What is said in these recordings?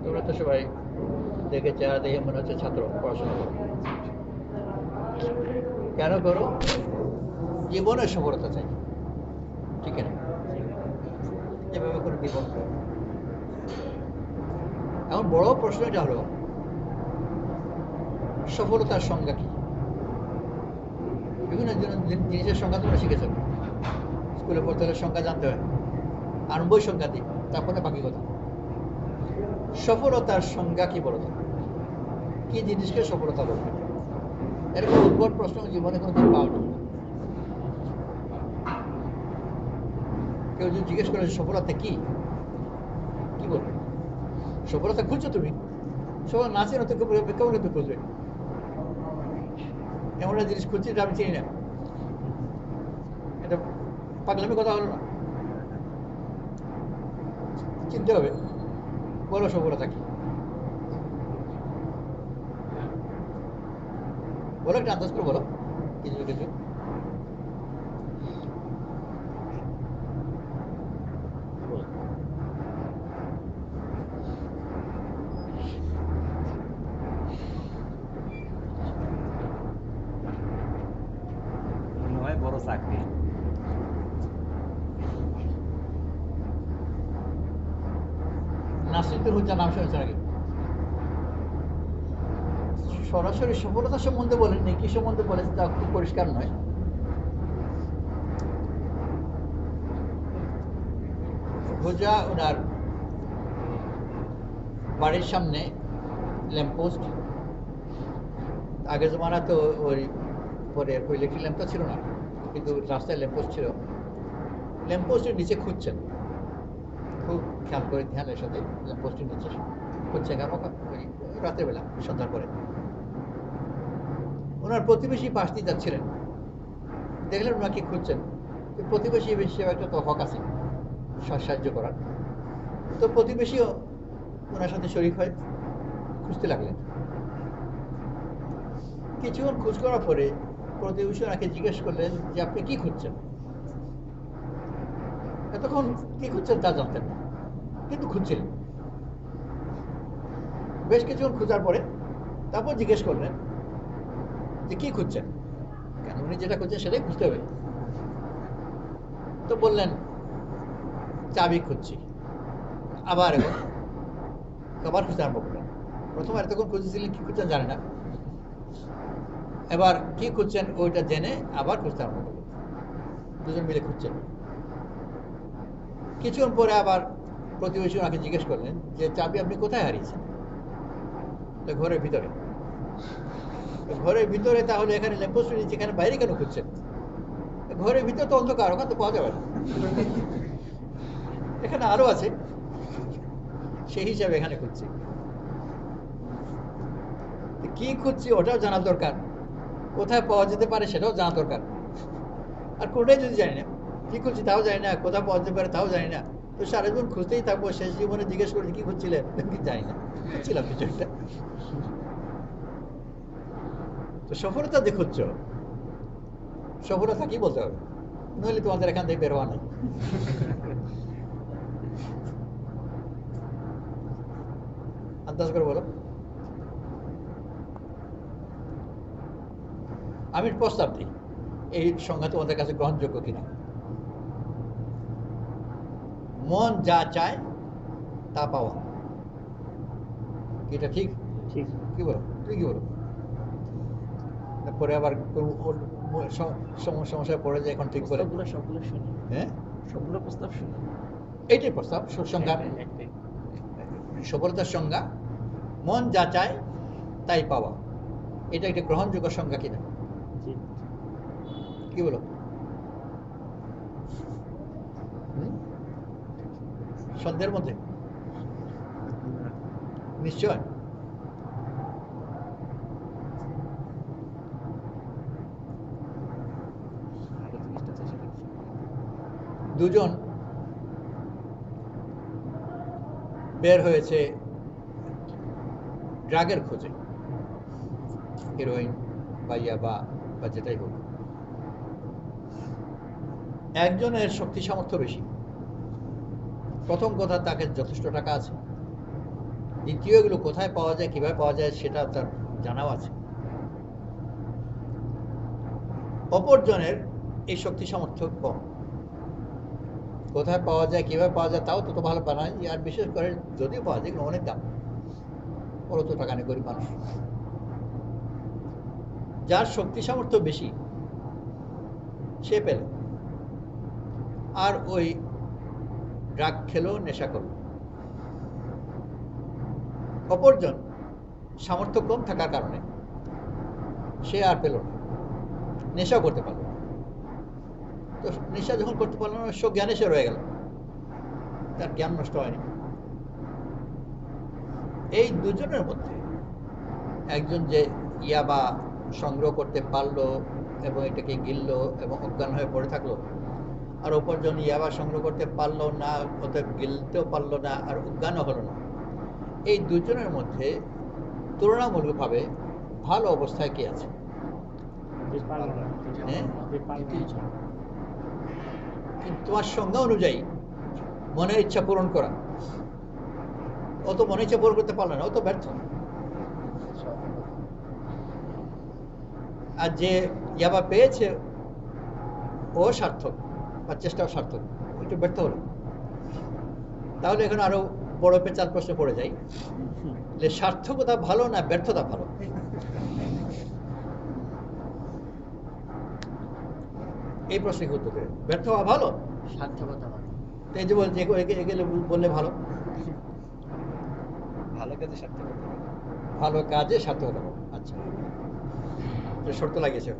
তোমরা তো সবাই দেখে চেহারা দেখে মনে হচ্ছে ছাত্র, পড়াশোনা করো। কেন করো? জীবনের সফলতা চাই, ঠিক না? এভাবে করে জীবন। এখন বড় প্রশ্নটা হলো সফলতার সংজ্ঞা কি? বিভিন্ন জিনিসের সংজ্ঞা তোমরা শিখেছ, স্কুলে পড়তে হলে সংজ্ঞা জানতে হয়, আরম্ভই সংজ্ঞা দিই, তারপরে বাকি কথা। সফলতার সংজ্ঞা কি বলতো? কি জিনিসকে সফলতা বলবে? এরকম উদ্ভট প্রশ্ন জীবনে কোনোদিন পাওনি। কেউ যদি জিজ্ঞেস করে সফলতা কি, কি বলবে? সফলতা খুঁজছো তুমি? সফল না চেনো তো কেমন কিন্তু খুঁজবে? এমন একটা জিনিস খুঁজছি আমি চিনি না, এটা পাগলামি কথা হলো না? চিনতে হবে, বলো সফলতা কি? বলো, একটা আন্দাজ করে বলো কিছু কিছু। বড় চাকরি। নাসিরুদ্দিন হুজ্জা নাম শুনেছেন নাকি? সরাসরি সফলতা সম্বন্ধে বলেননি, কি সম্বন্ধে বলেছে তা খুব পরিষ্কার নয়। হুজ্জা ওনার বাড়ির সামনে ল্যাম্পপোস্ট, আগের জমানা তো ওই পরে ওই ইলেকট্রিক ল্যাম্প তো ছিল না, কিন্তু রাস্তায় ল্যাম্পপোস্ট ছিল। ল্যাম্পপোস্টের নিচে খুঁজছেন, খুব খেয়াল করে ধ্যানের সাথে ল্যাম্পপোস্টের নিচে খুঁজছেন, কারণ ওই রাতের বেলা সন্ধ্যার পরে। ওনার প্রতিবেশী পাশ দিয়ে যাচ্ছিলেন, দেখলেন ওনাকে খুঁজছেন। প্রতিবেশী হিসেবে একটা তো হক আছে সাহায্য করার, তো প্রতিবেশীও ওনার সাথে শরীক হয়, খুঁজতে লাগলেন। কিছুক্ষণ খোঁজ করার পরে প্রতিবেশী ওনাকে জিজ্ঞেস করলেন যে আপনি কি খুঁজছেন? এতক্ষণ কি খুঁজছেন তা জানতেন না, কিন্তু খুঁজছিলেন। বেশ কিছুক্ষণ খোঁজার পরে তারপর জিজ্ঞেস করলেন যে কি খুঁজছেন, কেন উনি যেটা খুঁজছেন সেটাই খুঁজতে হবে। তো বললেন চাবি খুঁজছি। আবার খুঁজতে আরম্ভ করলেন। প্রথম এতক্ষণ খুঁজেছিলেন, কি খুঁজছেন জানে না, এবার কি খুঁজছেন ওইটা জেনে আবার খুঁজতে আরম্ভ করলেন। দুজন মিলে খুঁজছেন। কিছুক্ষণ পরে আবার প্রতিবেশী ওনাকে জিজ্ঞেস করলেন যে চাবি আপনি কোথায় হারিয়েছেন? ঘরের ভিতরে। ঘরের ভিতরে, তাহলে এখানে ল্যাম্পপোস্ট নিচে, এখানে বাইরে কেন খুঁজছেন? ঘরের ভিতরে তো অন্ধকার, ওখানে তো পাওয়া যাবে না, এখানে আলো আছে, সেই হিসাবে এখানে খুঁজছি। কি খুঁজছি ওটাও জানা দরকার, কোথায় পাওয়া যেতে পারে সেটাও জানা দরকার। আর কোনটাই যদি জানি না, কি খুঁজছি তাও জানি না, কোথায় পাওয়া যেতে পারে তাও জানি না, তো সারা জীবন খুঁজতেই থাকবো। শেষ জীবনে জিজ্ঞেস করে কি খুঁজছিলেন, জানি না, খুঁজছিলাম কিছু একটা। তো সফলতা দিয়ে খুঁজছ, সফলতা কি বলতে হবে? নইলে তোমাদের এখান থেকে বের হওয়া নাই। আন্দাজ করে বলো। আমি প্রস্তাব দিই, এই সংজ্ঞা তোমাদের কাছে গ্রহণযোগ্য কিনা। মন যা চায় তা পাওয়া, এটা ঠিক? কি বলো, তুই কি বলো? পরে আবার সমস্যায় পড়ে যায়, এখন ঠিক করে। হ্যাঁ, সবগুলো প্রস্তাব শুনি। এইটাই প্রস্তাব সংজ্ঞা, সফলতার সংজ্ঞা মন যা চায় তাই পাওয়া। এটা একটা গ্রহণযোগ্য সংজ্ঞা কিনা, কি বলো? সন্ধ্যের মধ্যে নিশ্চয়। দুজন বের হয়েছে ড্রাগের খোঁজে, হিরোইন বা ইয়াবা বা যেটাই হোক। একজনের শক্তি সামর্থ্য বেশি, প্রথম কথা তাকে যথেষ্ট টাকা আছে, দ্বিতীয় এগুলো কোথায় পাওয়া যায় কিভাবে পাওয়া যায় সেটা তার জানাও আছে। অপরজনের এই শক্তি সামর্থ্য কম, কোথায় পাওয়া যায় কিভাবে পাওয়া যায় তাও তত ভালো বানায়, আর বিশেষ করে যদিও পাওয়া যায় এগুলো অনেক দাম, ওরা তো টাকা নেই গরিব মানুষ। যার শক্তি সামর্থ্য বেশি সে পেল, আর ওই ড্রাগ খেলো, নেশা করল। অপরজন সামর্থ্য কম থাকার কারণে সে আর পেল না, নেশাও করতে পারল না। তো নেশা যখন করতে পারল না, জ্ঞানে সে রয়ে গেল, তার জ্ঞান নষ্ট হয়নি। এই দুজনের মধ্যে একজন যে ইয়াবা সংগ্রহ করতে পারলো এবং এটাকে গিলল এবং অজ্ঞান হয়ে পড়ে থাকলো, আর অপরজন ইয়াবা সংগ্রহ করতে পারলো না, অতএব গিলতেও পারলো না, আর অজ্ঞানও হলো না, এই দুজনের মধ্যে তুলনামূলকভাবে ভালো অবস্থায় কে আছে? তোমার সংজ্ঞা অনুযায়ী মনের ইচ্ছা পূরণ করা, ও তো মনের ইচ্ছা পূরণ করতে পারলো না, ও তো ব্যর্থ। আর যে ইয়াবা পেয়েছে ও সার্থক, বা চেষ্টাও সার্থক, একটু ব্যর্থ হলো। তাহলে এখন আরো বড় পেঁচার প্রশ্ন পড়ে যায় যে সার্থকতা ভালো না ব্যর্থতা ভালো? এই প্রশ্নে উত্তর করে ব্যর্থ হওয়া ভালো, সার্থকতা ভালো। এই যে বলছে এগুলো বললে ভালো, ভালো কাজে সার্থকতা, ভালো কাজে সার্থকতা ভালো। আচ্ছা, শর্ত লাগিয়েছে।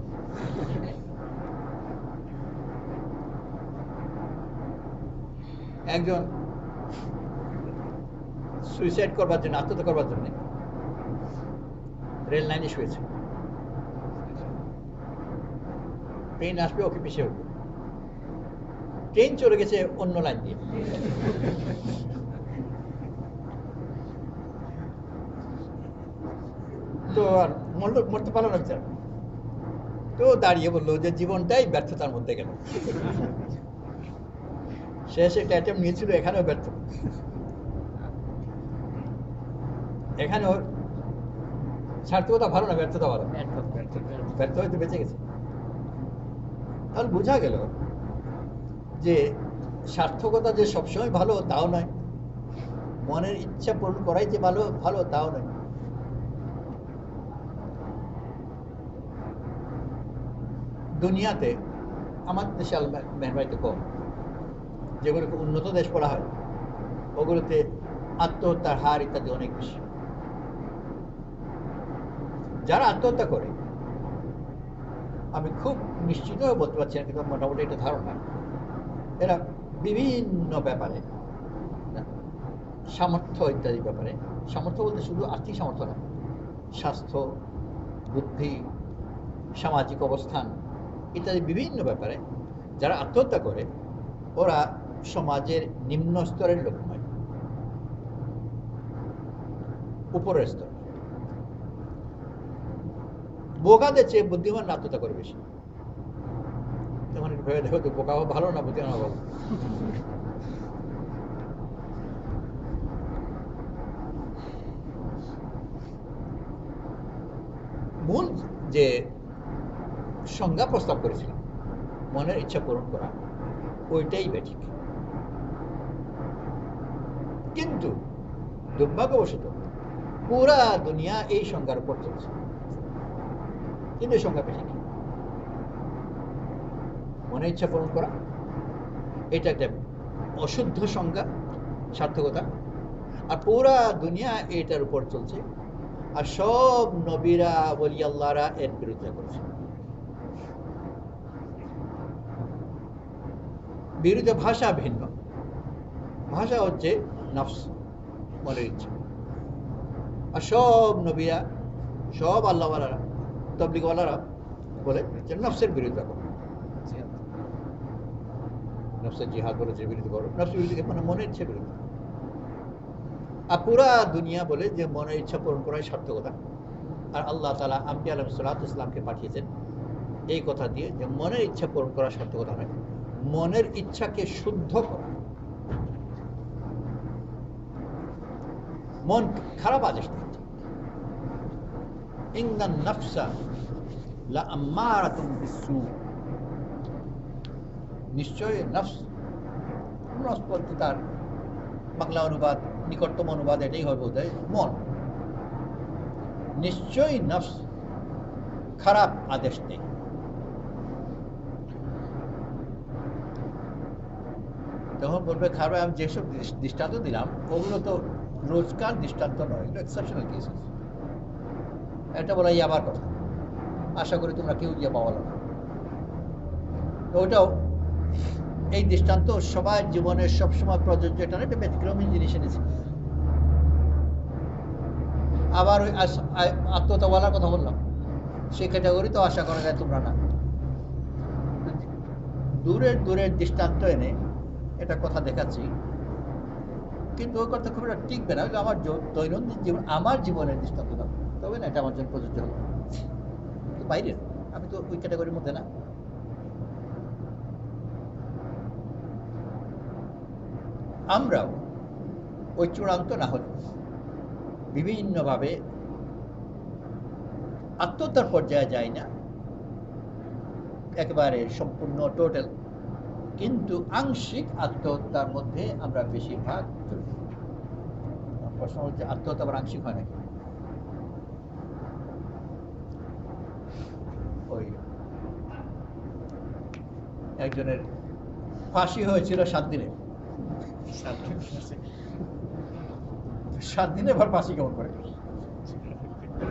একজন সুইসাইড করবার জন্য, আত্মহত্যা করবার জন্য রেল লাইনে শুয়েছে, ট্রেন আসবে ওকে পিছিয়ে উঠবে, ট্রেন চলে গেছে অন্য লাইন দিয়ে, তো আর মরতে পারলো না বিচার। তো দাঁড়িয়ে বললো যে জীবনটাই ব্যর্থতার মধ্যে গেল, শেষে একটা অ্যাটেম্প নিয়েছিল, এখানেও ব্যর্থ, এখানে ওর সার্থকতা ভালো না ব্যর্থতা ভালো? ব্যর্থ হয়তো বেঁচে গেছে। তাহলে বোঝা গেল যে সার্থকতা যে সবসময় ভালো তাও নয়, মনের ইচ্ছা পূরণ করাই যে ভালো ভালো তাও নয়। দুনিয়াতে আমাদের দেশে মেহরবানিতে কম, যেগুলোকে উন্নত দেশ বলা হয় ওগুলোতে আত্মহত্যার হার ইত্যাদি অনেক বেশি। যারা আত্মহত্যা করে, আমি খুব নিশ্চিত বলতে পারছি না, কিন্তু মোটামুটি এটা ধারণা, এরা বিভিন্ন ব্যাপারে, সামর্থ্য ইত্যাদি ব্যাপারে, সামর্থ্য বলতে শুধু আর্থিক সামর্থ্য না, স্বাস্থ্য, বুদ্ধি, সামাজিক অবস্থান ইত্যাদি বিভিন্ন ব্যাপারে যারা আত্মহত্যা করে ওরা সমাজের নিম্ন স্তরের লোক নয়, উপরের স্তর। বোকাদের চেয়ে বুদ্ধিমান আত্মহত্যা করে বেশি। তেমন ভেবে দেখো তো, বোকা ভালো না বুদ্ধিমান ভালো? মূল যে সংজ্ঞা প্রস্তাব করেছিলাম মনের ইচ্ছা পূরণ করা, ওইটাই ব্যাঠিক। কিন্তু দুর্ভাগ্যবশত পুরা দুনিয়া এই সংজ্ঞার উপর চলছে, কিন্তু এই সংজ্ঞা ব্যাঠিক। মনের ইচ্ছা পূরণ করা এটা একটা অশুদ্ধ সংজ্ঞা, সার্থকতা, আর পুরা দুনিয়া এটার উপর চলছে, আর সব নবীরা ওলি আল্লাহরা এর বিরোধিতা করেছে। বিরোধী ভাষা ভিন্ন, ভাষা হচ্ছে নফস, মনের ইচ্ছা, আর সব নবীরা, সব আল্লাহওয়ালারা, তবলিগওয়ালারা বলে যে নফসের বিরোধিতা করো, নফসের জিহাদ বলেছে বিরোধী করো, নফসের বিরোধী মানে মনের ইচ্ছা বিরোধী। আর পুরা দুনিয়া বলে যে মনের ইচ্ছা পূরণ করাই সার্থকতা, আর আল্লাহ তাআলা আম্বিয়া আলাইহিস সালাতু ওয়াস সালামকে পাঠিয়েছেন এই কথা দিয়ে যে মনের ইচ্ছা পূরণ করা সার্থকতা নয়, মনের ইচ্ছাকে শুদ্ধ করা। মন খারাপ আদেশ দিচ্ছে, ইন্নান নাফসা লাআম্মারাতুম বিসসু, নিশ্চয়ই নফস, নফস বলতে তার বাংলা অনুবাদ, নিকটতম অনুবাদ এটাই হবে বোধহয়, মন। নিশ্চয়ই নফস খারাপ আদেশ দেয়। তখন বলবে খারাপ, আমি যেসব দৃষ্টান্ত দিলাম ওগুলো তো রোজকার দৃষ্টান্ত নয়, এগুলো এক্সেপশনাল কেসেস। এটা বলাই আবার কথা, আশা করি তোমরা কেউ গিয়ে পাওয়ালো না। ওটাও এই দৃষ্টান্ত সবার জীবনের সবসময় প্রযোজ্য, এটা না, এটা ব্যতিক্রমী জিনিস এনেছে। আবার ওই আত্মহত্যাওয়ালার কথা বললাম, সেই ক্যাটাগরি তো আশা করা যায় তোমরা না। দূরের দূরের দৃষ্টান্ত এনে এটা কথা দেখাচ্ছি, কিন্তু ওই কথা খুব একটা টিকবে না। আমার দৈনন্দিন জীবন, আমার জীবনের দৃষ্টান্ত দাও, তবে না এটা আমার জন্য প্রযোজ্য হবে। বাইরের, আমি তো ওই ক্যাটাগরির মধ্যে না। আমরাও ওই চূড়ান্ত না হলে বিভিন্নভাবে আত্মহত্যার পর্যায়ে যাই না, একেবারে সম্পূর্ণ টোটাল, কিন্তু আংশিক আত্মহত্যার মধ্যে আমরা বেশিরভাগ জড়িত। প্রশ্ন হচ্ছে আত্মহত্যা আবার আংশিক হয় নাকি? ওই একজনের ফাঁসি হয়েছিল 7 দিনে, 7 দিনে আবার ফাঁসি কেমন করে?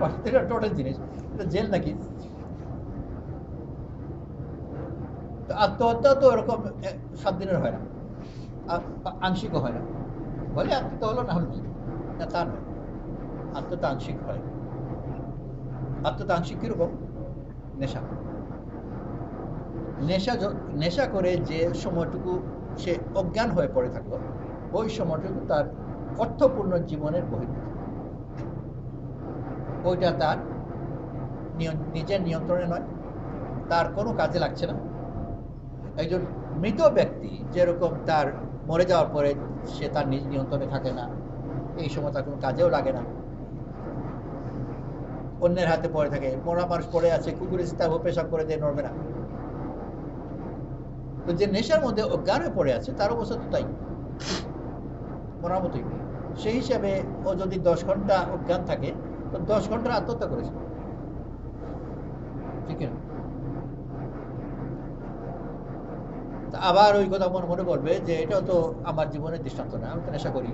ফাঁসিটা টোটাল জিনিস, এটা জেল নাকি? আত্মহত্যা তো এরকম 7 দিনের হয় না, আংশিকও হয় না। বলে আত্মহত্যা হলো না হলো কি, তা নয়। আত্মহত্যা আংশিক হয়। আত্মহত্যা আংশিক কিরকম? নেশা। নেশা করে যে সময়টুকু সে অজ্ঞান হয়ে পড়ে থাকলো, ওই সময়টুকু তার অর্থপূর্ণ জীবনের বহির্ভূত। ওইটা তার নিজের নিয়ন্ত্রণে নয়, তার কোনো কাজে লাগছে না। একজন মৃত ব্যক্তি যেরকম তার মরে যাওয়ার পরে সে তার নিজ নিয়ন্ত্রণে থাকে না, এই সময় তার কোনো কাজেও লাগে না, অন্যের হাতে পড়ে থাকে। মরা মানুষ পড়ে আছে, কুকুরে তার পেশাব করে দিয়ে নড়বে না। তো যে নেশার মধ্যে অজ্ঞান হয়ে পড়ে আছে তার অবস্থা তো তাই, মরার মতোই। সেই হিসাবে ও যদি 10 ঘন্টা অজ্ঞান থাকে, তো 10 ঘন্টা আত্মহত্যা করেছে, ঠিক না? আবার ওই কথা মনে পড়বে যে এটাও তো আমার জীবনের দৃষ্টান্ত না, আমি তো নেশা করি।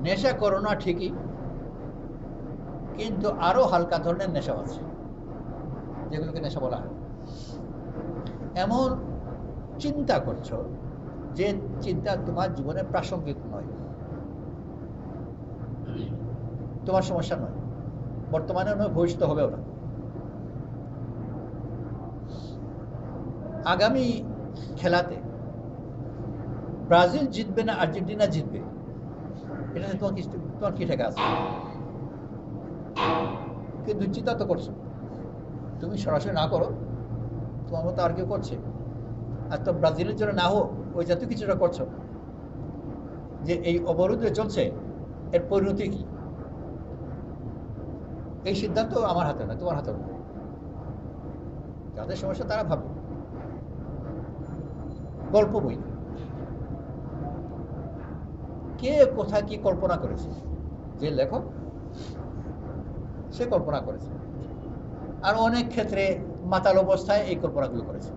নেশা করো না ঠিকই, কিন্তু আরো হালকা ধরনের নেশা আছে যেগুলোকে নেশা বলা হয়। এমন চিন্তা করছো যে চিন্তা তোমার জীবনে প্রাসঙ্গিক নয়, তোমার সমস্যা নয়, বর্তমানে নয়, ভবিষ্যতে হবেও না। আগামী খেলাতে ব্রাজিল জিতবে না আর্জেন্টিনা জিতবে, এটাতে তোমার কি ঠেকা আছে? কিন্তু চিন্তা তো করছো, তুমি সরাসরি না করো, তোমার মতো আর কেউ করছে, আর তো ব্রাজিলের জন্য না হোক ওই জাতীয় কিছুটা করছো, যে এই অবরোধ চলছে এর পরিণতি কি? এই সিদ্ধান্ত আমার হাতে না, তোমার হাতে না। যাদের সমস্যা তারা ভাববে। গল্প বই, কে কোথায় কি কল্পনা করেছে? যে লেখক সে কল্পনা করেছে, আর অনেক ক্ষেত্রে মাতাল অবস্থায় এই কল্পনাগুলো করেছে,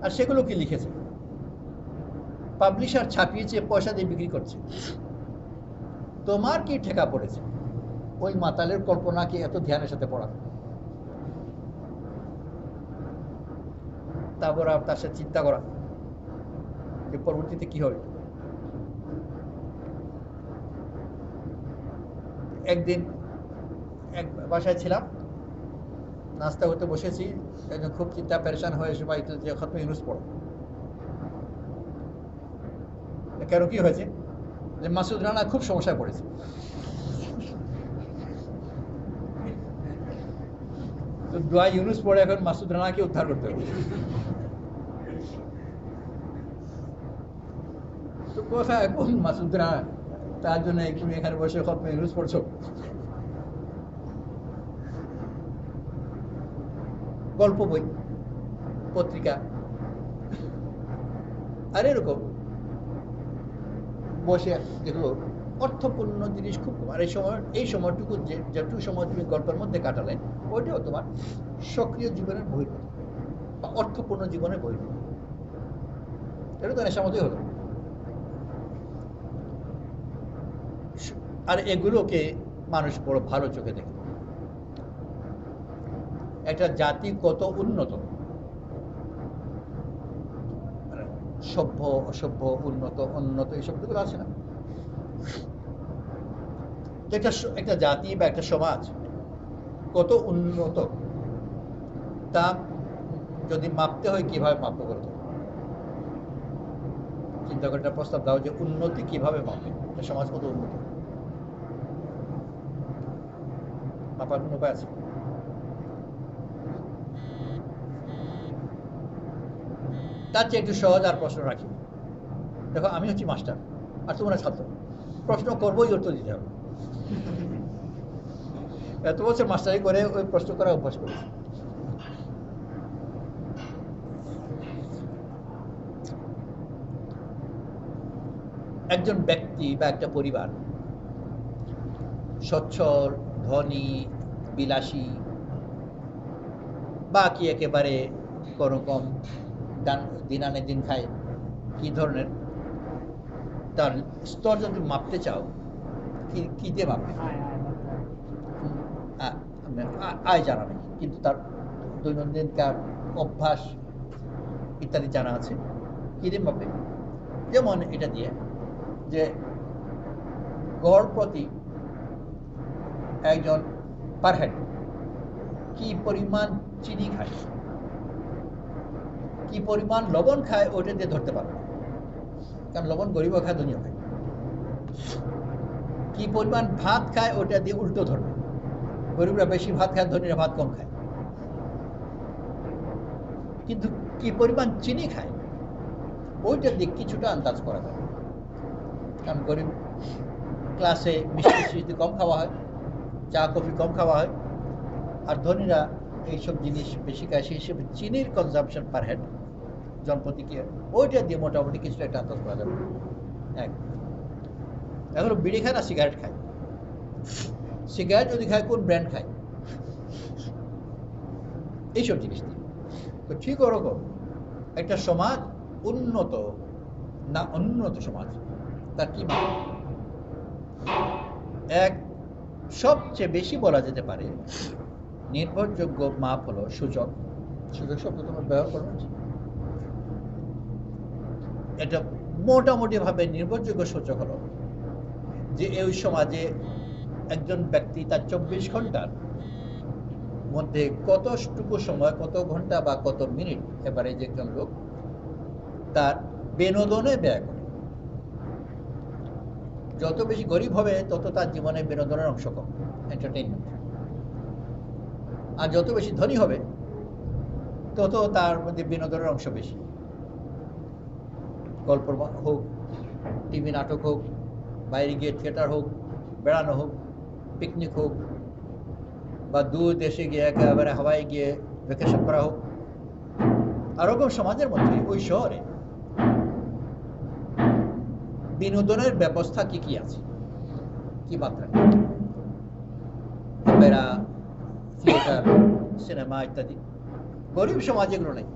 আর সেগুলো কি লিখেছে, পাবলিশার ছাপিয়েছে, পয়সা দিয়ে বিক্রি করছে। তোমার কি ঠেকা পড়েছে ওই মাতালের কল্পনাকে এত ধ্যানের সাথে পড়া? তারপর তার সাথে চিন্তা করা যে পরবর্তীতে কি হবে। একদিন এক বাসায় ছিলাম, নাস্তা করতে বসেছি, একজন খুব চিন্তা পেরেশান হয়ে এসে বাড়িতে যে খতমে ইউনুস পড়ো। কেন কি হয়েছে? যে মাসুদ রানা খুব সমস্যায় পড়েছে। তো দোয়া ইউনুস পড়ে এখন মাসুদ রানাকে উদ্ধার করতে হবে। তো কোথায় এখন মাসুদ রানা? তার জন্য তুমি এখানে বসে খতমে ইউনুস পড়ছো। গল্প বই, পত্রিকা, আর এরকম বসে দেখলো অর্থপূর্ণ জিনিস খুব কম। আর এই সময়টুকু যেটুকু সময় তুমি গল্পের মধ্যে কাটালে ওইটাও তোমার সক্রিয় জীবনের বহির্ভূত বা অর্থপূর্ণ জীবনের বহির্ভূত। এটা তো নেশার মতোই হলো। আর এগুলোকে মানুষ বড় ভালো চোখে দেখে। একটা জাতি কত উন্নত, সভ্য অসভ্য, উন্নত উন্নত এই শব্দগুলো আছে না? একটা জাতি বা একটা সমাজ কত উন্নত তা যদি মাপতে হয় কিভাবে মাপতে বলতে চিন্তা করে একটা প্রস্তাব দাও যে উন্নতি কিভাবে মাপবে, একটা সমাজ কত উন্নত, মাপার কোন উপায় আছে? তার চেয়ে একটু সহজ আর প্রশ্ন রাখি। দেখো আমি হচ্ছি মাস্টার আর তোমরা ছাত্র, প্রশ্ন করবোই, উত্তর দিতে হবে। এত বছর মাস্টারি করে ওই প্রশ্ন করা অভ্যাস করেছি। একজন ব্যক্তি বা একটা পরিবার সচ্ছল, ধনী, বিলাসী বা কি একেবারে কোনোরকম দিন আনে দিন খায়, কি ধরনের তার স্তর যদি মাপতে চাও কি দিয়ে মাপবে? আয় জানা নেই, কিন্তু তার দৈনন্দিনকার অভ্যাস ইত্যাদি জানা আছে। কি দিয়ে মাপবে? যেমন এটা দিয়ে যে গড় প্রতি একজন পার হেড কি পরিমাণ চিনি খায়, কি পরিমাণ লবণ খায়, ওইটা দিয়ে ধরতে পারবে। কারণ লবণ গরিবও খায়, ধনীও খায়। কি পরিমাণ ভাত খায় ওটা দিয়ে উল্টো ধরবে। গরিবরা বেশি ভাত খায়, ধনীরা ভাত কম খায়। কিন্তু কি পরিমাণ চিনি খায় ওইটা দিয়ে কিছুটা আন্দাজ করা যায়। কারণ গরিব ক্লাসে মিষ্টি কম খাওয়া হয়, চা কফি কম খাওয়া হয়, আর ধনীরা এইসব জিনিস বেশি খায়। সেই হিসেবে চিনির কনজাম্পশন পার হেড জনপ্রতি কি ওইটা দিয়ে মোটামুটি কিছুটা একটা আন্দাজ করা যাবে। এখন বিড়ি খায় না সিগারেট খায়? সিগারেট যদি খায় কোন ব্র্যান্ড খায়, এইসব জিনিস দিয়ে। তো ঠিক ওরকম একটা সমাজ উন্নত না উন্নত সমাজ তার কি এক সবচেয়ে বেশি বলা যেতে পারে নির্ভরযোগ্য মাপ হলো সূচক। সূচক শব্দ তোমার ব্যবহার করো। এটা মোটামুটি ভাবে নির্ভরযোগ্য সূচক হলো যে এই সমাজে একজন ব্যক্তি তার 24 ঘন্টার মধ্যে কতটুকু সময়, কত ঘন্টা বা কত মিনিট এভারেজ একজন লোক তার বিনোদনে ব্যয় করে। যত বেশি গরিব হবে তত তার জীবনে বিনোদনের অংশ কম, এন্টারটেইনমেন্ট। আর যত বেশি ধনী হবে তত তার মধ্যে বিনোদনের অংশ বেশি। গল্প হোক, টিভি নাটক হোক, বাইরে গিয়ে থিয়েটার হোক, বেড়ানো হোক, পিকনিক হোক, বা দূর দেশে গিয়ে একেবারে হাওয়ায় গিয়ে ভ্যাকেশন করা হোক। আর ওরকম সমাজের মধ্যে ওই শহরে বিনোদনের ব্যবস্থা কি কি আছে, কি মাত্রায়? অপেরা, থিয়েটার, সিনেমা ইত্যাদি। গরিব সমাজ এগুলো নেই,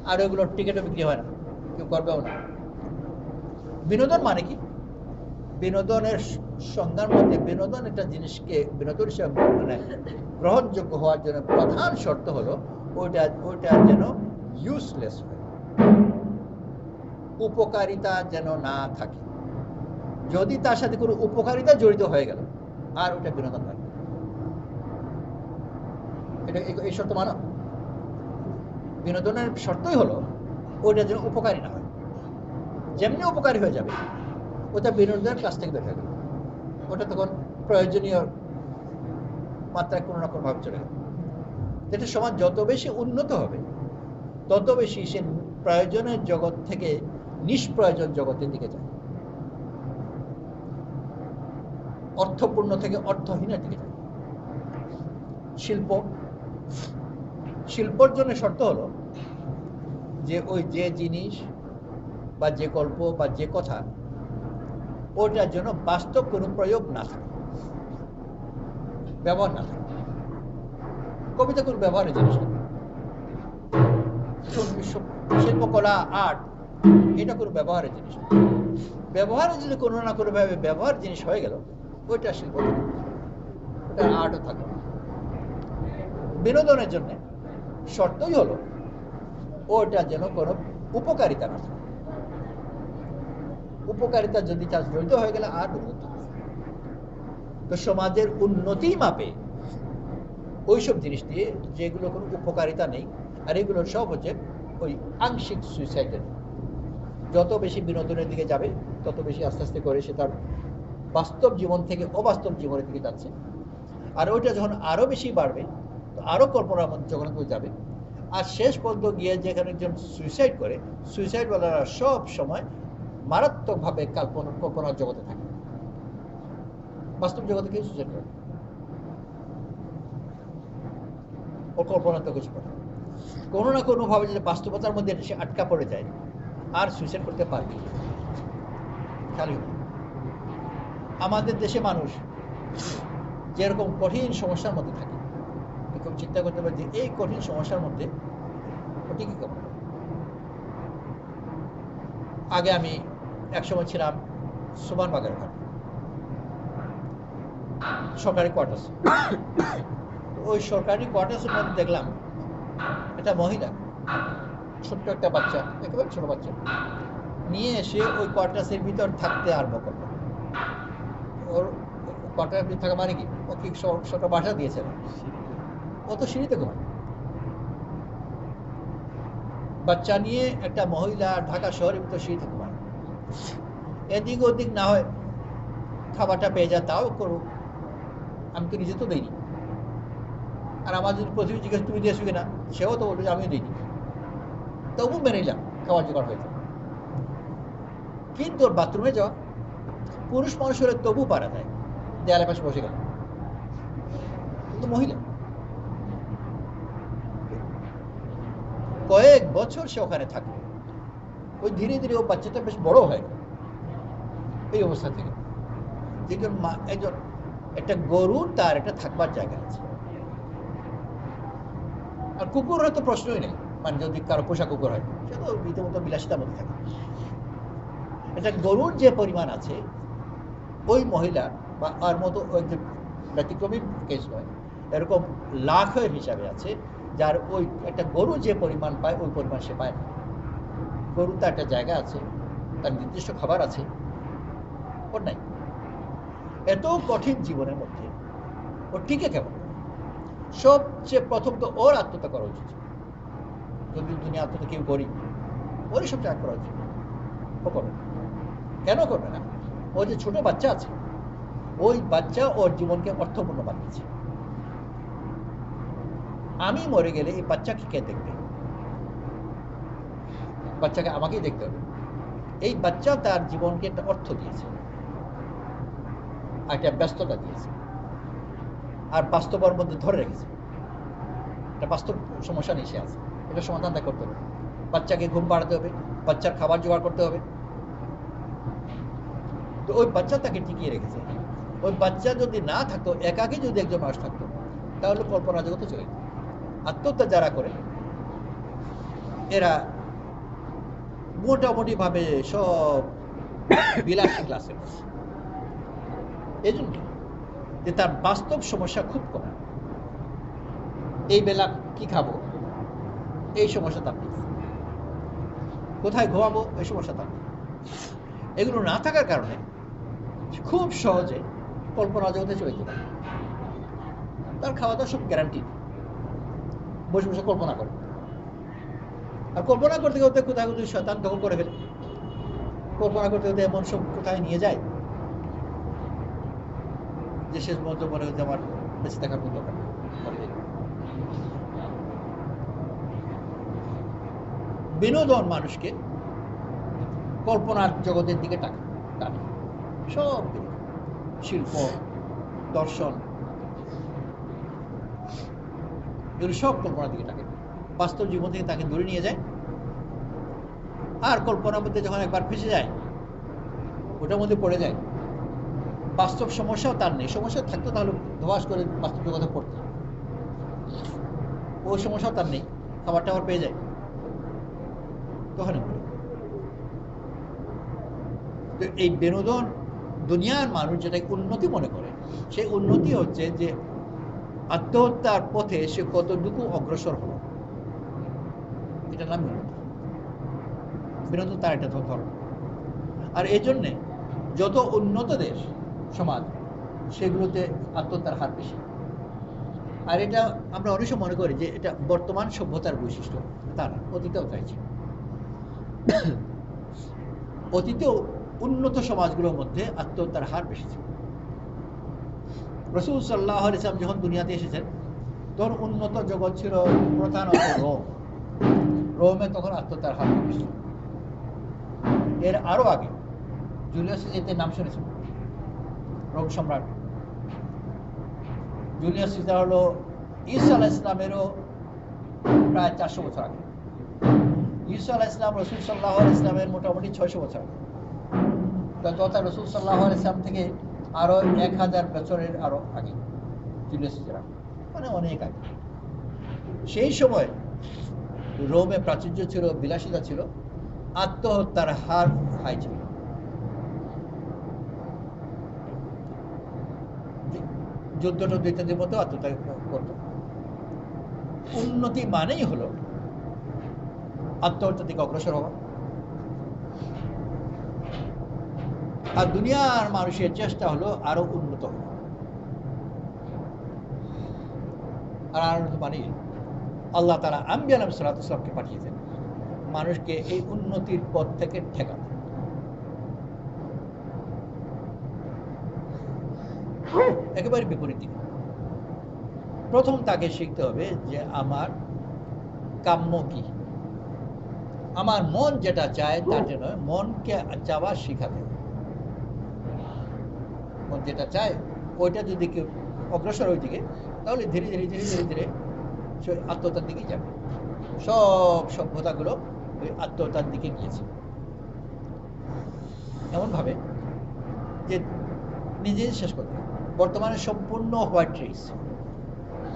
আর ওগুলোর টিকিটও বিক্রি হয় না, কেউ করবেও না। বিনোদন মানে কি? বিনোদনের সংজ্ঞার মধ্যে বিনোদন একটা জিনিসকে বিনোদন হিসেবে মানে গ্রহণযোগ্য হওয়ার জন্য প্রধান শর্ত হলো ওইটা যেন ইউজলেস হয়, উপকারিতা যেন না থাকে। যদি তার সাথে কোনো উপকারিতা জড়িত হয়ে গেল আর ওটা বিনোদন হয়। এটা এই শর্ত মানো? বিনোদনের শর্তই হলো ওইটা যেন উপকারী না হয়। যেমনি উপকারী হয়ে যাবে ওটা বিনোদনের কাছ থেকে বের হয়ে গেল, ওটা তখন প্রয়োজনীয় মাত্রায় কোনো না কোনোভাবে চলে গেল। যেটা সমাজ যত বেশি উন্নত হবে তত বেশি সে প্রয়োজনের জগৎ থেকে নিষ্প্রয়োজন জগতের দিকে যায়, অর্থপূর্ণ থেকে অর্থহীনের দিকে যায়। শিল্পর জন্য শর্ত হলো যে ওই যে জিনিস বা যে গল্প বা যে কথা ওটার জন্য বাস্তব কোনো প্রয়োগ না থাকে, ব্যবহার না থাকে। কবিতা কোনো ব্যবহারের জিনিস না, শিল্পকলা আর্ট এটা কোনো ব্যবহারের জিনিস না। ব্যবহারে যদি কোনো না কোনো ভাবে ব্যবহার জিনিস হয়ে গেল ওইটা শিল্প, ওটা আর্টও থাকবে। বিনোদনের জন্য শর্তই হলো ওটা যেন কোনো উপকারিতা না থাকে। উপকারিতা যদি চাষ জড়িত হয়ে গেলে আর তো সমাজের উন্নতি মাপে ওইসব জিনিস দিয়ে যেগুলো কোনো উপকারিতা নেই, আর এগুলো সব হচ্ছে ওই আংশিক সুইসাইডের। যত বেশি বিনোদনের দিকে যাবে তত বেশি আস্তে আস্তে করে সে তার বাস্তব জীবন থেকে অবাস্তব জীবনের দিকে যাচ্ছে। আর ওইটা যখন আরো বেশি বাড়বে তো আরো কল্পনার মধ্যে যখন যাবে, আর শেষ পর্যন্ত গিয়ে যেখানে একজন সুইসাইড করে, সুইসাইডওয়ালারা সব সময় মারাত্মকভাবে কল্পনার জগতে থাকে। বাস্তব জগতে কেউ সুইসাইড করে, ও কল্পনা তো কিছু করে কোনো না কোনো ভাবে যদি বাস্তবতার মধ্যে সে আটকা পড়ে যায় আর সুইসাইড করতে পারবে। খালি আমাদের দেশে মানুষ যেরকম কঠিন সমস্যার মধ্যে থাকে, এরকম চিন্তা করতে পারে যে এই কঠিন সমস্যার মধ্যে ওটি কি করবে। আগে আমি একসময় ছিলাম সুবানবাগের ঘর, সরকারি কোয়ার্টার্স। ওই সরকারি কোয়ার্টার্সের মধ্যে দেখলাম একটা মহিলা, ছোট্ট একটা বাচ্চা, একেবারে ছোট বাচ্চা নিয়ে এসে ওই কোয়ার্টার্সের ভিতর থাকতে আরম্ভ করলো। ওর কোয়ার্টারের ভিতর থাকা মানে কি, ও কি ছোট বাসা দিয়েছে, ও তো সিঁড়িতে ঘুমায়। বাচ্চা নিয়ে একটা মহিলা ঢাকা শহরের ভিতর সিঁড়িতে ঘুমায়। এদিক ওদিক না হয় খাবারটা পেয়ে যায় তাও করুক, আমি তো নিজে তো দিইনি। আর আমার যদি প্রতিদিন জিজ্ঞেস তুমি দিয়েছো কিনা, সেও তো বলবে যে আমিও দিইনি, তবু মেনে নিলাম খাবার জোগাড় হয়েছে। কিন্তু ওর বাথরুমে যাওয়া পুরুষ মানুষ হলে তবু পারা যায়, দেয়ালে পাশে বসে গেল, কিন্তু মহিলা কয়েক বছর সে ওখানে থাকে। ওই ধীরে ধীরে ও বাচ্চাটা বেশ বড় হয়ে গেল এই অবস্থা থেকে। একজন একটা গরুর তার একটা থাকবার জায়গা আছে, আর কুকুর হয়তো প্রশ্নই নেই, মানে যদি কারো পোষা কুকুর হয় সে তো রীতিমতো বিলাসিতার মধ্যে থাকে। এটা গরুর যে পরিমাণ আছে ওই মহিলা বা আর মতো একজন ব্যতিক্রমী কেস নয়, এরকম লাখের হিসাবে আছে যার ওই একটা গরু যে পরিমাণ পায় ওই পরিমাণ সে পায় না। গরু তার একটা জায়গা আছে, তার নির্দিষ্ট খাবার আছে, ওর নাই। এত কঠিন জীবনের মধ্যে ও টিকে কেমন? সবচেয়ে প্রথম তো ওর আত্মহত্যা করা উচিত। যদি দুনিয়া আত্মহত্যা কেউ করি, ওরই সব ত্যাগ করা উচিত। ও করবে কেন করবে না? ও যে ছোট বাচ্চা আছে, ওই বাচ্চা ওর জীবনকে অর্থপূর্ণ বানিয়েছে। আমি মরে গেলে এই বাচ্চাকে কে দেখবে? বাচ্চাকে আমাকেই দেখতে হবে। এই বাচ্চা তার জীবনকে একটা অর্থ দিয়েছে, একটা ব্যস্ততা দিয়েছে, আর বাস্তবের মধ্যে ধরে রেখেছে। একটা বাস্তব সমস্যা নিয়ে সে আছে, এটা সমাধানটা করতে হবে। বাচ্চাকে ঘুম পাড়াতে হবে, বাচ্চার খাবার জোগাড় করতে হবে। তো ওই বাচ্চা তাকে টিকিয়ে রেখেছে। ওই বাচ্চা যদি না থাকতো, একাকী যদি একজন মানুষ থাকতো, তাহলে কল্পনা জগতে চলে যেত। আত্মহত্যা যারা করে এরা মোটামুটি ভাবে সব বিলাসী ক্লাসের, এই জন্য যে তার বাস্তব সমস্যা খুব কম। এই বেলা কি খাবো এই সমস্যা তার নেই, কোথায় ঘুমাবো এই সমস্যা তার নেই। এগুলো না থাকার কারণে খুব সহজে কল্পনা জগতে চলে যেতে পারে। তার খাওয়া দাওয়া সব গ্যারান্টি, বসে বসে কল্পনা করে। আর কল্পনা করতে করতে কোথায় কোথায় শয়তান দখল করে ফেলে। কল্পনা করতে করতে এমন সব কোথায় নিয়ে যায় যে শেষ পর্যন্ত মনে হচ্ছে আমার বেঁচে থাকার কোনো দরকার নেই। বিনোদন মানুষকে কল্পনার জগতের দিকে টানে। সব শিল্প, দর্শন, এগুলো সব কল্পনার দিকে টানে, বাস্তব জীবন থেকে তাকে দূরে নিয়ে যায়। আর কল্পনার মধ্যে যখন একবার ফেসে যায়, ওটার মধ্যে পড়ে যায়, বাস্তব সমস্যাও তার নেই। সমস্যা থাকতো তাহলে ধবাস করে বাস্তব জগতে পড়তো, ওই সমস্যাও তার নেই, খাবার টাবার পেয়ে যায় তখন। তো এই বিনোদন দুনিয়ার মানুষ যেটাকে উন্নতি মনে করে, সেই উন্নতি হচ্ছে যে আত্মহত্যার পথে সে কতটুকু অগ্রসর হলো, এটার নাম বিনোদন। বিনোদন তার একটা ধর্ম। আর এই জন্যে যত উন্নত দেশ সমাজ, সেগুলোতে আত্মহত্যার হার বেশি। আর এটা আমরা অনেক সময় মনে করি যে এটা বর্তমান সভ্যতার বৈশিষ্ট্য, তা না, অতীতেও তাই ছিল। অতীতেও উন্নত সমাজগুলোর মধ্যে আত্মহত্যার হার বেশি ছিল। রাসূল সাল্লাল্লাহু আলাইহি ওয়াসাল্লাম যখন দুনিয়াতে এসেছেন, তখন উন্নত জগৎ ছিল প্রধানত রোম। রোমে তখন আত্মহত্যার হার বেশি। এর আরো আগে জুলিয়াস সিজারের নাম শুনেছেন? রোম সম্রাট জুলিয়াস সিজার হলো ঈসা আলাইহিস সালামেরও প্রায় 400 বছর আগে। ঈসা আলাইহিস সালাম রাসূল সাল্লাল্লাহু আলাইহি ওয়াসাল্লামের মোটামুটি 600 বছর আগে। তথা রাসূল সাল্লাল্লাহু আলাইহি ওয়াসাল্লাম থেকে আরো 1000 বছরের আরো আগে জুলিয়াস সিজার, মানে অনেক আগে। সেই সময় রোমে প্রাচুর্য ছিল, বিলাসিতা ছিল, আত্মহত্যার হার হাই ছিল। যুদ্ধ ইত্যাদির মতো আত্মহত্যা করত। উন্নতি মানেই হলো আত্মহত্যা থেকে অগ্রসর হওয়া। আর দুনিয়ার মানুষের চেষ্টা হলো আরো উন্নত হওয়া। আর আনন্দ মানে আল্লাহ তাআলা আম্বিয়া আলাইহিস সালাতু ওয়াস সালামকে পাঠিয়েছেন মানুষকে এই উন্নতির পথ থেকে ঠেকাতে। একেবারে বিপরীত দিকে। প্রথম তাকে শিখতে হবে যে আমার কাম্য কি, আমার মন যেটা চায় তার জন্য মনকে চাওয়া শিখাতে হবে। মন যেটা চায় ওইটা যদি কেউ অগ্রসর ওই দিকে, তাহলে ধীরে ধীরে ধীরে ধীরে ধীরে সে আত্মহত্যার দিকে যাবে। সব সভ্যতাগুলো ওই আত্মহত্যার দিকে গিয়েছে, এমনভাবে যে নিজেই শেষ করতে। বর্তমানে সম্পূর্ণ হোয়াইট রেস,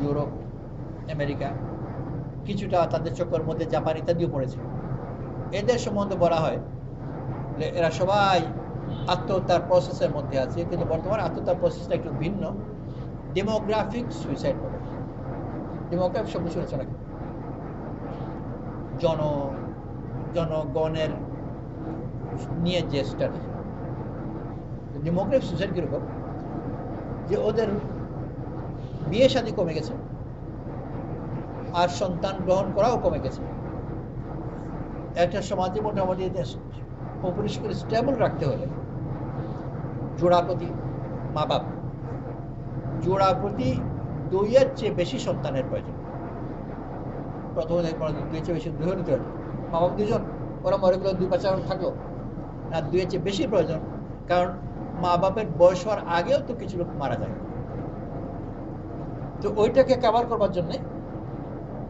ইউরোপ, আমেরিকা, কিছুটা তাদের চক্করের মধ্যে জাপান ইত্যাদিও পড়েছে। এদের সম্বন্ধে বলা হয় যে এরা সবাই আত্মহত্যার প্রসেসের মধ্যে আছে, কিন্তু বর্তমানে আত্মহত্যার প্রসেসটা একটু ভিন্ন। ডেমোগ্রাফিক সুইসাইড বলে। ডেমোগ্রাফিক শব্দ শুনেছ নাকি? জনগণের নিয়ে যে স্টাডি। ডেমোগ্রাফিক সুইসাইড কিরকম? যে ওদের বিয়ে শাদী কমে গেছে, আর সন্তান গ্রহণ করাও কমে গেছে। একটা সমাজে মোটামুটি পপুলেশনকে স্টেবল রাখতে হলে জোড়া প্রতি মা বাপ, জোড়া প্রতি 2-এর চেয়ে বেশি সন্তানের প্রয়োজন। প্রথমে 2-এর চেয়ে বেশি 2 নিতে হবে। মা বাপ 2জন, ওরা মরে গেল 2 বাচ্চা থাকলো না, 2-এর চেয়ে বেশি প্রয়োজন। কারণ মা বাপের বয়স হওয়ার আগেও তো কিছু লোক মারা যায়। তো ওইটাকে কভার করবার জন্যে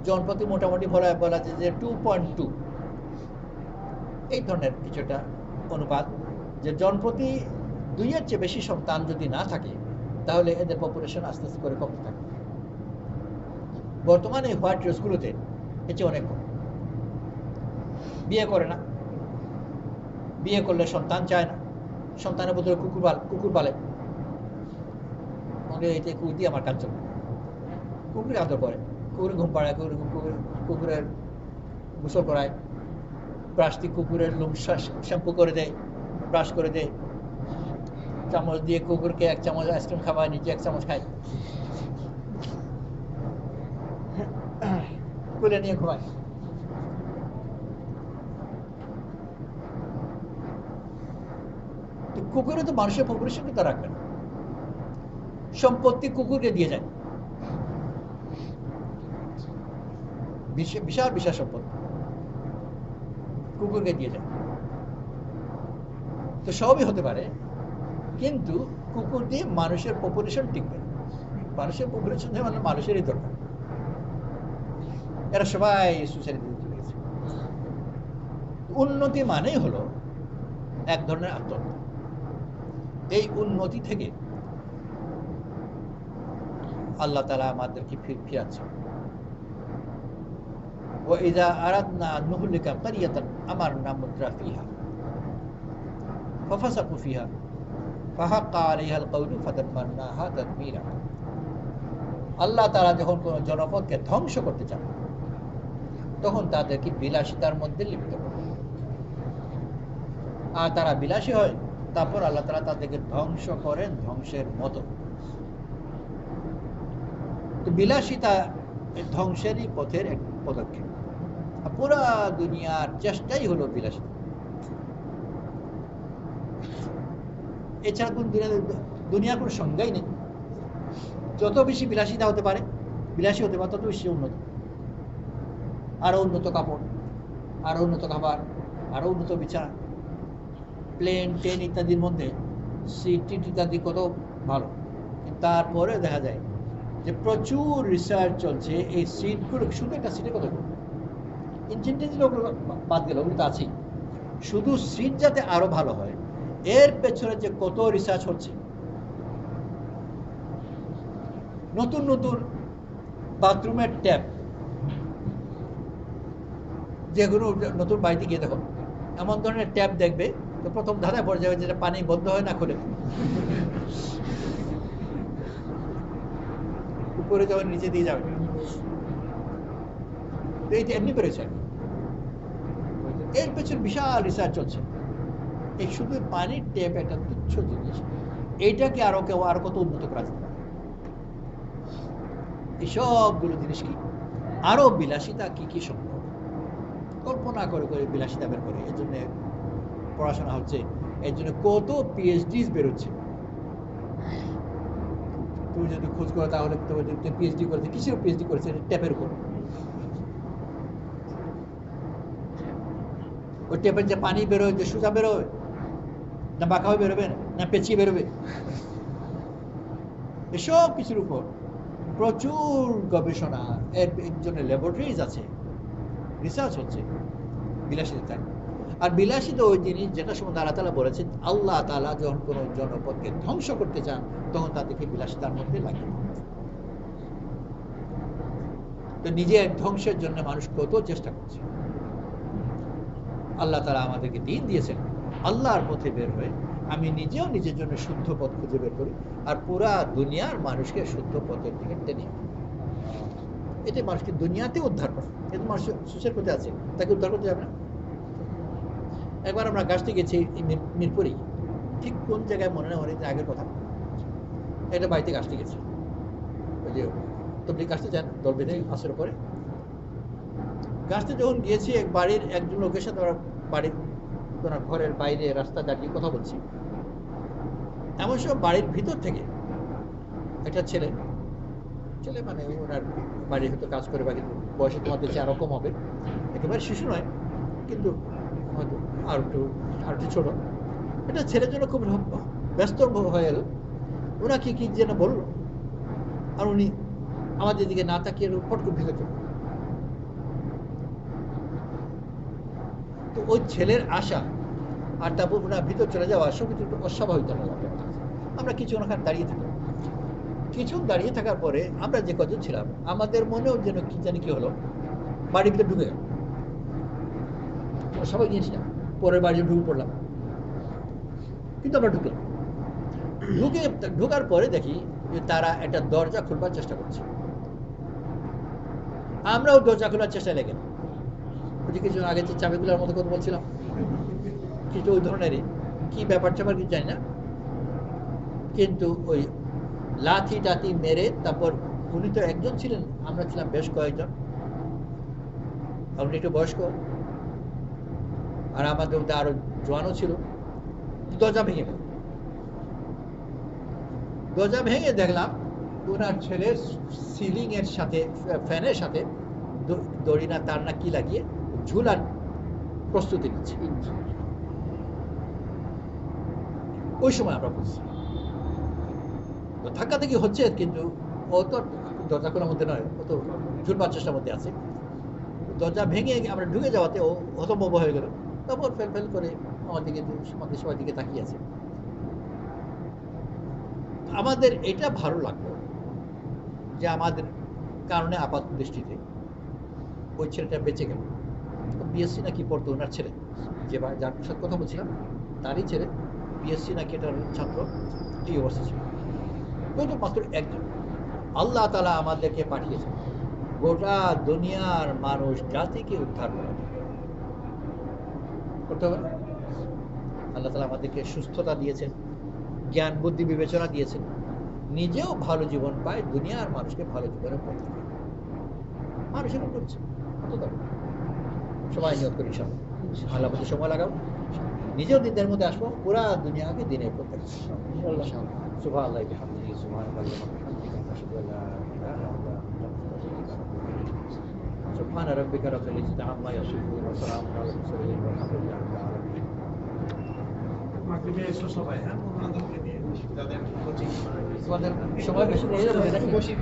জনপ্রতি মোটামুটি বলা যায় যে 2.2 এই ধরনের কিছুটা অনুপাত, যে জনপ্রতি 2-এর চেয়ে বেশি সন্তান যদি না থাকে তাহলে এদের পপুলেশন আস্তে আস্তে করে কমতে থাকে। বর্তমানে হোয়াইট রেসগুলোতে এর চেয়ে অনেক কম। বিয়ে করে না, বিয়ে করলে সন্তান চায় না, সন্তানের বদলে কুকুর পালে। এতে কুকুর দিয়ে আমার কাজ চলে। কুকুরে আদর করে, কুকুরে ঘুম পাড়ায়, কুকুরের গোসল করায়, ব্রাশ দিয়ে কুকুরের লোম শ্যাম্পু করে দেয়, ব্রাশ করে দেয়, চামচ দিয়ে কুকুরকে 1 চামচ আইসক্রিম খাওয়ায়, নিজে 1 চামচ খায়, কুলে নিয়ে ঘুমায়। কুকুরে তো মানুষের পপুলেশনকে তো রাখবে না, সম্পত্তি কুকুরকে দিয়ে যায়। বিশাল বিশাল সম্পদ কুকুরকে দিয়ে যায়। তো সবই হতে পারে, কিন্তু কুকুর দিয়ে মানুষের পপুলেশন টিকবে। মানুষের পপুলেশন যেমন মানুষেরই দরকার। এরা সবাই সুসাইড দিতে চলে গেছে। উন্নতি মানেই হলো এক ধরনের আত্মহত্যা। এই উন্নতি থেকে আল্লাহ তাআলা আমাদেরকে ফিরাচ্ছেন। وإذا أردنا أن نهلك قرية أمرنا مترفيها ففسقوا فيها فحق عليها القول فدمرناها تدميرا। আল্লাহ তাআলা যখন কোন জনপদকে ধ্বংস করতে চান তখন তাদেরকে বিলাসিতার মধ্যে লিপ্ত করেন, আর তারা বিলাসী হয়, তারপর আল্লাহ তাআলা তাদেরকে ধ্বংস করেন ধ্বংসের মতো। তো বিলাসিতা ধ্বংসেরই পথের এক পদক্ষেপ। পুরা দুনিয়ার চেষ্টাই হলো বিলাসিতা। এছাড়া কোন দুনিয়ার কোনো সংজ্ঞাই নেই। যত বেশি বিলাসিতা হতে পারে, বিলাসী হতে পারে, তত বেশি উন্নত। আরো উন্নত কাপড়, আরো উন্নত খাবার, আরো উন্নত বিছানা, প্লেন ট্রেন ইত্যাদির মধ্যে সিট ইত্যাদি কত ভালো। তারপরে দেখা যায় যে প্রচুর রিসার্চ চলছে এই সিটগুলো। শুধু একটা সিটে কত ইঞ্জিন টেঞ্জিন ওগুলো বাদ গেল, ওগুলো তো আছেই। শুধু সিট যাতে আরো ভালো হয় এর পেছনে যে কত রিসার্চ হচ্ছে। নতুন নতুন বাথরুমের ট্যাপ, যেগুলো নতুন বাড়িতে গিয়ে দেখো এমন ধরনের ট্যাপ দেখবে, তো প্রথম ধাঁধায় পড়ে যাবে যেটা পানি বন্ধ হয় না খুলে, উপরে যখন নিচে দিয়ে যাবে। এইটা এমনি পেরেছে। এর পেছনে বিশাল রিসার্চ চলছে। এই শুধু পানির ট্যাপ একটা তুচ্ছ জিনিস, এইটাকে আরো কত উন্নত করা যেতে পারে। এই সবগুলো জিনিস কি আরো বিলাসিতা কি কি সম্ভব কল্পনা করে করে বিলাসিতা বের করে। এর জন্য পড়াশোনা হচ্ছে, এর জন্য কত পিএইচডি বেরোচ্ছে। তুমি যদি খোঁজ করো তাহলে পিএইচডি করেছে, কিসের পিএইচডি করেছে? ট্যাপের উপর। ওই ট্যাপের যে পানি বেরোয়, যে সোজা বেরোয় না বাঁকা হয়ে বেরোবে না পেঁচিয়ে বেরোবে, এসব কিছুর উপর প্রচুর গবেষণা, এর জন্য ল্যাবরেটরিজ আছে, রিসার্চ হচ্ছে বিলাসিতা। আর বিলাসিতা ওই জিনিস যেটা সম্বন্ধে আল্লাহ তাআলা বলেছেন, আল্লাহ তাআলা যখন কোনো জনপদকে ধ্বংস করতে চান তখন তাদেরকে বিলাসিতার মধ্যে লাগিয়ে দেন। তো নিজের ধ্বংসের জন্য মানুষ কত চেষ্টা করছে। আল্লাহ তাআলা আমাদেরকে দিন দিয়েছেন, আল্লাহর পথে বের হয়ে আমি নিজেও নিজের জন্য শুদ্ধ পথ খুঁজে বের করি, আর পুরা দুনিয়ার মানুষকে শুদ্ধ পথের দিকে টেনে আনি। এটা মানুষকে দুনিয়াতে উদ্ধার করে। কিন্তু মানুষ সুখের পথে আছে, তাকে উদ্ধার করতে যাবে না। একবার আমরা গাছটি গেছি মিরপুরেই, ঠিক কোন জায়গায় মনে নেই, অনেক আগের কথা। একটা বাড়িতে গাছটি গেছি, ওই যে তবলিগ গাছটি যান দল বেঁধে আসর পরে। গাছটি যখন গিয়েছি, এক বাড়ির একজন লোকের সাথে আমরা বাড়ির ঘরের বাইরে রাস্তা দাঁড়িয়ে কথা বলছি। এমন সময় বাড়ির ভিতর থেকে একটা ছেলে মানে ওনার বাড়ির হয়তো কাজ করে, বা কিন্তু বয়সে তোমাদের চেয়ে আরো কম হবে, একেবারে শিশু নয়, কিন্তু হয়তো আর একটু ছোট। এটা ছেলের জন্য খুব ব্যস্ত হয়ে গেল। ওনাকে কি যেন বললো, আর উনি আমাদের দিকে না তাকিয়ে ফট করে ভিতরে চলে। তো ওই ছেলের আশা আর তারপর ওনার ভিতর চলে যাওয়া সব কিছু অস্বাভাবিক লাগলো। আমরা কিছুক্ষণ ওখানে দাঁড়িয়ে থাকলাম। কিছুক্ষণ দাঁড়িয়ে থাকার পরে আমরা যে কজন ছিলাম, আমাদের মনেও যেন কি জানি কি হলো, বাড়ির ভিতরে ঢুকে গেল। সবাই গিয়েছিলাম, পরের বাড়ি ঢুকে পড়লাম, কিন্তু আমরা ঢুকার পরে দেখি যে তারা একটা দরজা খুলবার চেষ্টা করছে। আমরাও দরজা খোলার চেষ্টা লেগে গেলাম। কিছু আগে যে চাবিগুলোর মতো কথা বলছিলাম, কিছু ওই ধরনেরই কি ব্যাপার ট্যাপার কিছু জানি না, কিন্তু ওই লাথি টাথি মেরে তারপর উনি তো একজন ছিলেন, আমরা ছিলাম বেশ কয়েকজন। উনি একটু বয়স্ক, আর আমাদের মধ্যে আরো জোয়ানও ছিল। দরজা ভেঙে গেল। দরজা ভেঙে দেখলাম ওনার ছেলের সিলিং এর সাথে, ফ্যানের সাথে দড়ি না তার না কি লাগিয়ে ঝুলার প্রস্তুতি নিচ্ছে। ওই সময় আমরা বুঝছি ধাক্কা দেখি হচ্ছে, কিন্তু ও তো দরজা খোলার মধ্যে নয়, ও তো ঝুলবার চেষ্টার মধ্যে আছে। দরজা ভেঙে আমরা ঢুকে যাওয়াতে ও হতভম্ব হয়ে গেল, তারপর ফেল করে আমাদের সবার দিকে তাকিয়ে আছে। আমাদের এটা ভালো লাগলো যে আমাদের কারণে আপাত দৃষ্টিতে ওই ছেলেটা বেঁচে গেল। বিএসসি নাকি পড়তো ওনার ছেলে, যে যার সাথে কথা বলছিলাম তারই ছেলে, বিএসসি নাকি এটার ছাত্র, এই অবস্থা ছিল। তো মাত্র একজন আল্লাহ তাআলা আমাদেরকে পাঠিয়েছেন গোটা দুনিয়ার মানুষ জাতিকে উদ্ধার করা করতে হবে। আল্লাহ তাআলা আমাদেরকে সুস্থতা দিয়েছেন, জ্ঞান বুদ্ধি বিবেচনা দিয়েছেন, নিজেও ভালো জীবন পায়, দুনিয়ার মানুষকে ভালো জীবনে পড়তে পারে। মানুষের করছে সবাই নিয়োগ করি, সব আল্লাহ মধ্যে সময় লাগাও, নিজেও দিনের মধ্যে আসবো, পুরা দুনিয়াকে দিনে করতে সুবহানাল্লাহি বিহামদিহি সুবহানাল্লাহি ওয়া বিহামদিহি আশহাদু আল্লা ইলাহা ইল্লা আনতা সুবহানা রাব্বিকা রাব্বিল ইজ্জাতি আম্মা ইয়াসিফুন ওয়া সালামুন আলাল মুরসালিন ওয়ালহামদুলিল্লাহি রাব্বিল আলামিন। মাগরিবে এসো সবাই, হ্যাঁ, অন্যদেরকে নিয়ে তাদের কোচিং সময় বেশি